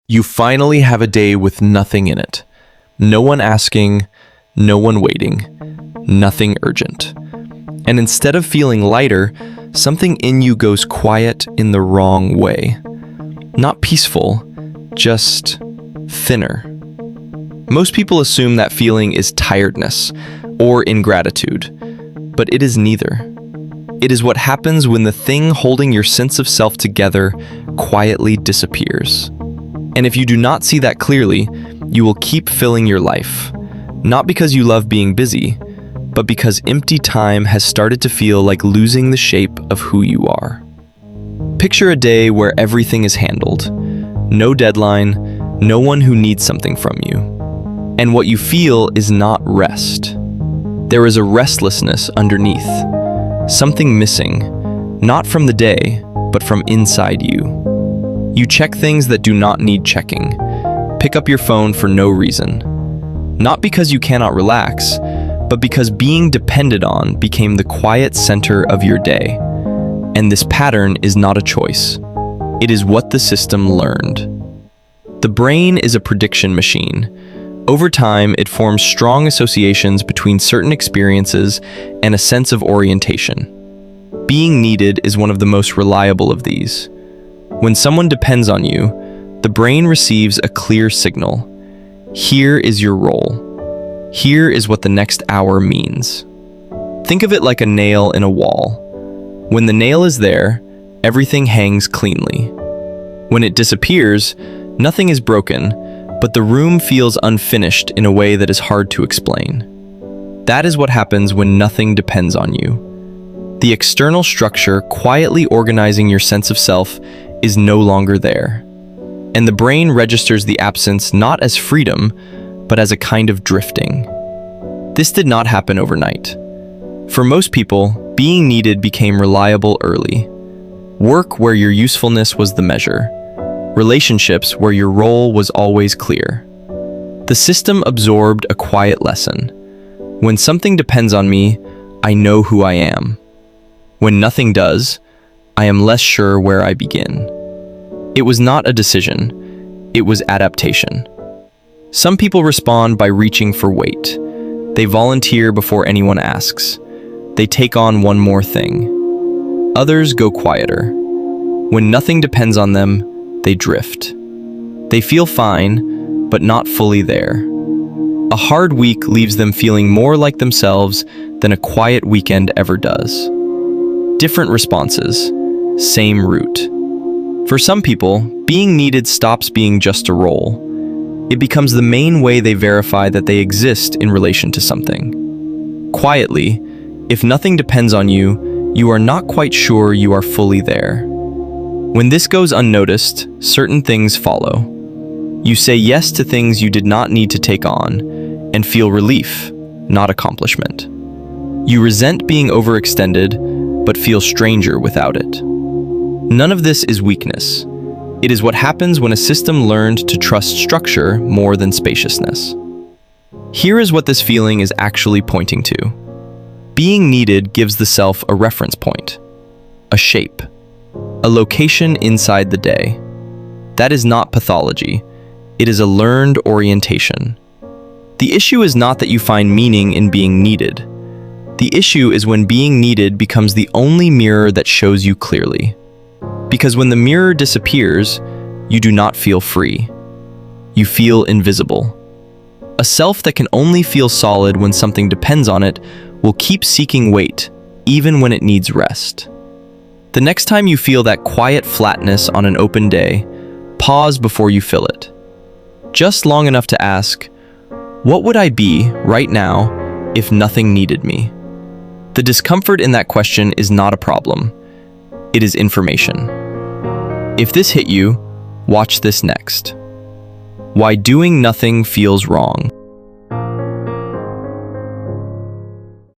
You finally have a day with nothing in it. No one asking, no one waiting, nothing urgent. And instead of feeling lighter, something in you goes quiet in the wrong way. Not peaceful, just thinner. Most people assume that feeling is tiredness or ingratitude, but it is neither. It is what happens when the thing holding your sense of self together quietly disappears. And if you do not see that clearly, you will keep filling your life, not because you love being busy, but because empty time has started to feel like losing the shape of who you are. Picture a day where everything is handled. No deadline, no one who needs something from you. And what you feel is not rest. There is a restlessness underneath, something missing, not from the day, but from inside you. You check things that do not need checking. Pick up your phone for no reason. Not because you cannot relax, but because being depended on became the quiet center of your day. And this pattern is not a choice. It is what the system learned. The brain is a prediction machine. Over time, it forms strong associations between certain experiences and a sense of orientation. Being needed is one of the most reliable of these. When someone depends on you, the brain receives a clear signal. Here is your role. Here is what the next hour means. Think of it like a nail in a wall. When the nail is there, everything hangs cleanly. When it disappears, nothing is broken, but the room feels unfinished in a way that is hard to explain. That is what happens when nothing depends on you. The external structure quietly organizing your sense of self is no longer there. And the brain registers the absence not as freedom, but as a kind of drifting. This did not happen overnight. For most people, being needed became reliable early. Work where your usefulness was the measure. Relationships where your role was always clear. The system absorbed a quiet lesson. When something depends on me, I know who I am. When nothing does, I am less sure where I begin. It was not a decision, it was adaptation. Some people respond by reaching for weight. They volunteer before anyone asks. They take on one more thing. Others go quieter. When nothing depends on them, they drift. They feel fine, but not fully there. A hard week leaves them feeling more like themselves than a quiet weekend ever does. Different responses, same route. For some people, being needed stops being just a role. It becomes the main way they verify that they exist in relation to something. Quietly, if nothing depends on you, you are not quite sure you are fully there. When this goes unnoticed, certain things follow. You say yes to things you did not need to take on, and feel relief, not accomplishment. You resent being overextended, but feel stranger without it. None of this is weakness. It is what happens when a system learned to trust structure more than spaciousness. Here is what this feeling is actually pointing to. Being needed gives the self a reference point, a shape, a location inside the day. That is not pathology. It is a learned orientation. The issue is not that you find meaning in being needed. The issue is when being needed becomes the only mirror that shows you clearly. Because when the mirror disappears, you do not feel free. You feel invisible. A self that can only feel solid when something depends on it will keep seeking weight, even when it needs rest. The next time you feel that quiet flatness on an open day, pause before you fill it. Just long enough to ask, what would I be right now if nothing needed me? The discomfort in that question is not a problem. It is information. If this hit you, watch this next. Why doing nothing feels wrong.